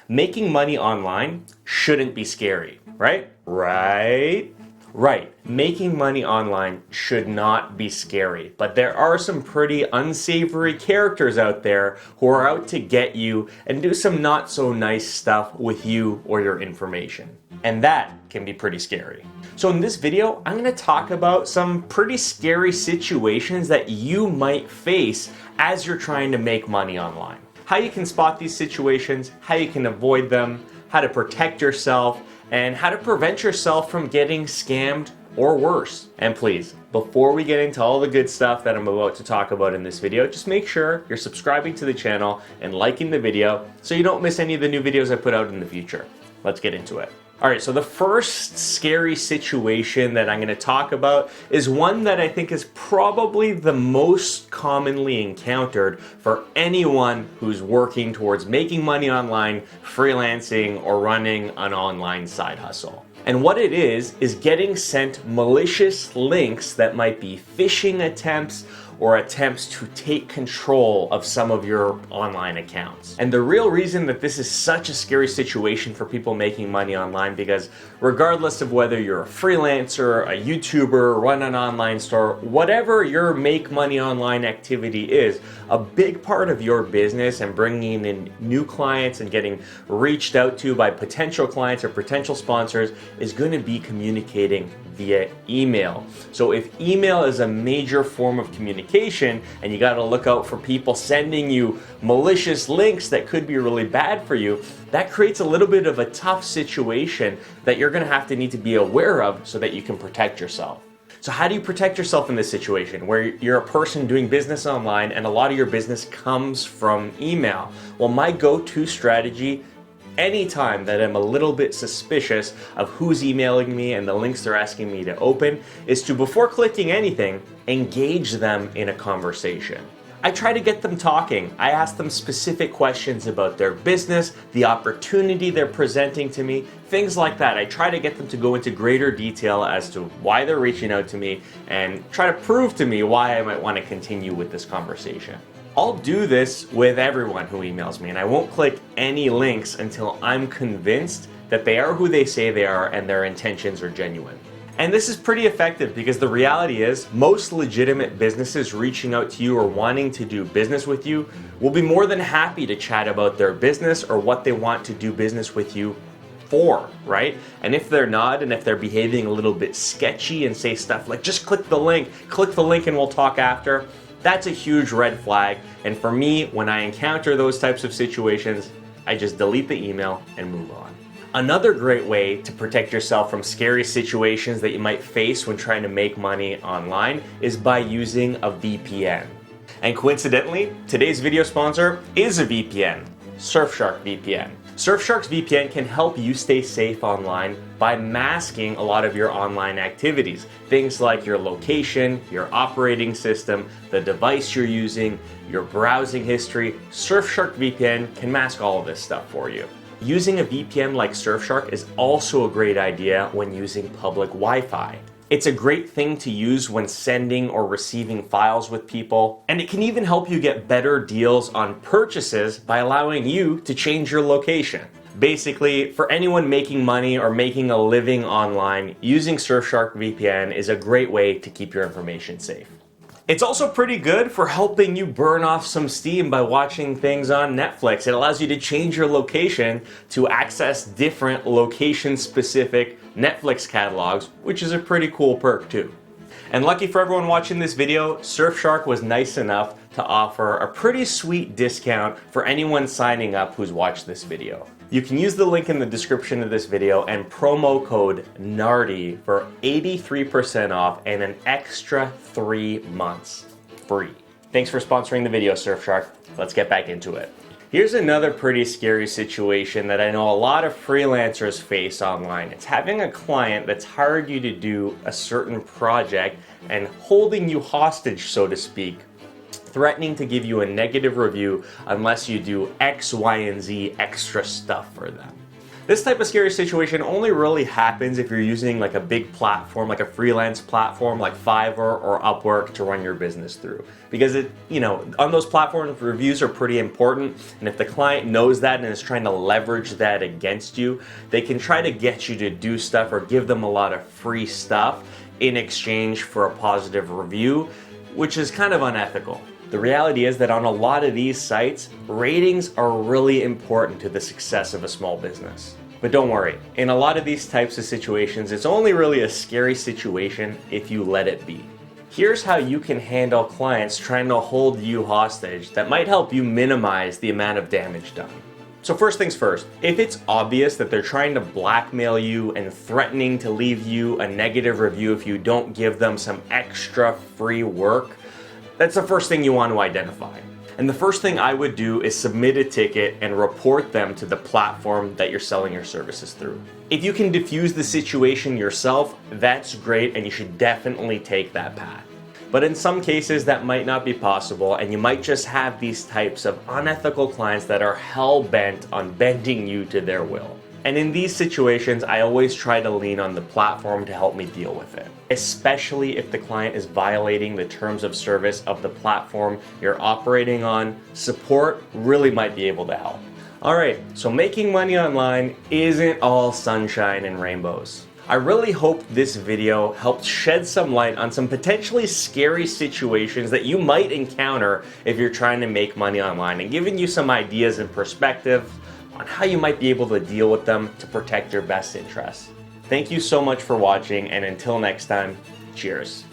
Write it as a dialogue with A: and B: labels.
A: Making money online shouldn't be scary, right? Right. Making money online should not be scary, but there are some pretty unsavory characters out there who are out to get you and do some not so nice stuff with you or your information. And that can be pretty scary. So in this video, I'm going to talk about some pretty scary situations that you might face as you're trying to make money online. How you can spot these situations, how you can avoid them, how to protect yourself, and how to prevent yourself from getting scammed or worse. And please, before we get into all the good stuff that I'm about to talk about in this video, just make sure you're subscribing to the channel and liking the video so you don't miss any of the new videos I put out in the future. Let's get into it. Alright, so the first scary situation that I'm going to talk about is one that I think is probably the most commonly encountered for anyone who's working towards making money online, freelancing, or running an online side hustle. And what it is getting sent malicious links that might be phishing attempts or attempts to take control of some of your online accounts. And the real reason that this is such a scary situation for people making money online, because regardless of whether you're a freelancer, a YouTuber, run an online store, whatever your make money online activity is, a big part of your business and bringing in new clients and getting reached out to by potential clients or potential sponsors is going to be communicating via email. So if email is a major form of communication and you got to look out for people sending you malicious links that could be really bad for you, that creates a little bit of a tough situation that you're going to need to be aware of so that you can protect yourself. So how do you protect yourself in this situation where you're a person doing business online and a lot of your business comes from email? Well, my go-to strategy anytime that I'm a little bit suspicious of who's emailing me and the links they're asking me to open is to, before clicking anything, engage them in a conversation. I try to get them talking. I ask them specific questions about their business, the opportunity they're presenting to me, things like that. I try to get them to go into greater detail as to why they're reaching out to me and try to prove to me why I might want to continue with this conversation. I'll do this with everyone who emails me, and I won't click any links until I'm convinced that they are who they say they are and their intentions are genuine. And this is pretty effective because the reality is most legitimate businesses reaching out to you or wanting to do business with you will be more than happy to chat about their business or what they want to do business with you for, right? And if they're not, and if they're behaving a little bit sketchy and say stuff like, just click the link and we'll talk after, that's a huge red flag. And for me, when I encounter those types of situations, I just delete the email and move on. Another great way to protect yourself from scary situations that you might face when trying to make money online is by using a VPN. And coincidentally, today's video sponsor is a VPN, Surfshark VPN. Surfshark's VPN can help you stay safe online by masking a lot of your online activities. Things like your location, your operating system, the device you're using, your browsing history. Surfshark VPN can mask all of this stuff for you. Using a VPN like Surfshark is also a great idea when using public Wi-Fi. It's a great thing to use when sending or receiving files with people, and it can even help you get better deals on purchases by allowing you to change your location. Basically, for anyone making money or making a living online, using Surfshark VPN is a great way to keep your information safe. It's also pretty good for helping you burn off some steam by watching things on Netflix. It allows you to change your location to access different location-specific Netflix catalogs, which is a pretty cool perk too. And lucky for everyone watching this video, Surfshark was nice enough to offer a pretty sweet discount for anyone signing up who's watched this video. You can use the link in the description of this video and promo code NARDY for 83% off and an extra 3 months free. Thanks for sponsoring the video, Surfshark. Let's get back into it. Here's another pretty scary situation that I know a lot of freelancers face online. It's having a client that's hired you to do a certain project and holding you hostage, so to speak, threatening to give you a negative review unless you do X, Y, and Z extra stuff for them. This type of scary situation only really happens if you're using like a big platform, like a freelance platform like Fiverr or Upwork to run your business through. Because on those platforms, reviews are pretty important. And if the client knows that and is trying to leverage that against you, they can try to get you to do stuff or give them a lot of free stuff in exchange for a positive review, which is kind of unethical. The reality is that on a lot of these sites, ratings are really important to the success of a small business. But don't worry, in a lot of these types of situations, it's only really a scary situation if you let it be. Here's how you can handle clients trying to hold you hostage that might help you minimize the amount of damage done. So first things first, if it's obvious that they're trying to blackmail you and threatening to leave you a negative review if you don't give them some extra free work, that's the first thing you want to identify. And the first thing I would do is submit a ticket and report them to the platform that you're selling your services through. If you can diffuse the situation yourself, that's great and you should definitely take that path. But in some cases that might not be possible and you might just have these types of unethical clients that are hell-bent on bending you to their will. And in these situations, I always try to lean on the platform to help me deal with it, especially if the client is violating the terms of service of the platform you're operating on. Support really might be able to help. All right, so making money online isn't all sunshine and rainbows. I really hope this video helped shed some light on some potentially scary situations that you might encounter if you're trying to make money online and giving you some ideas and perspective on how you might be able to deal with them to protect your best interests. Thank you so much for watching, and until next time, cheers.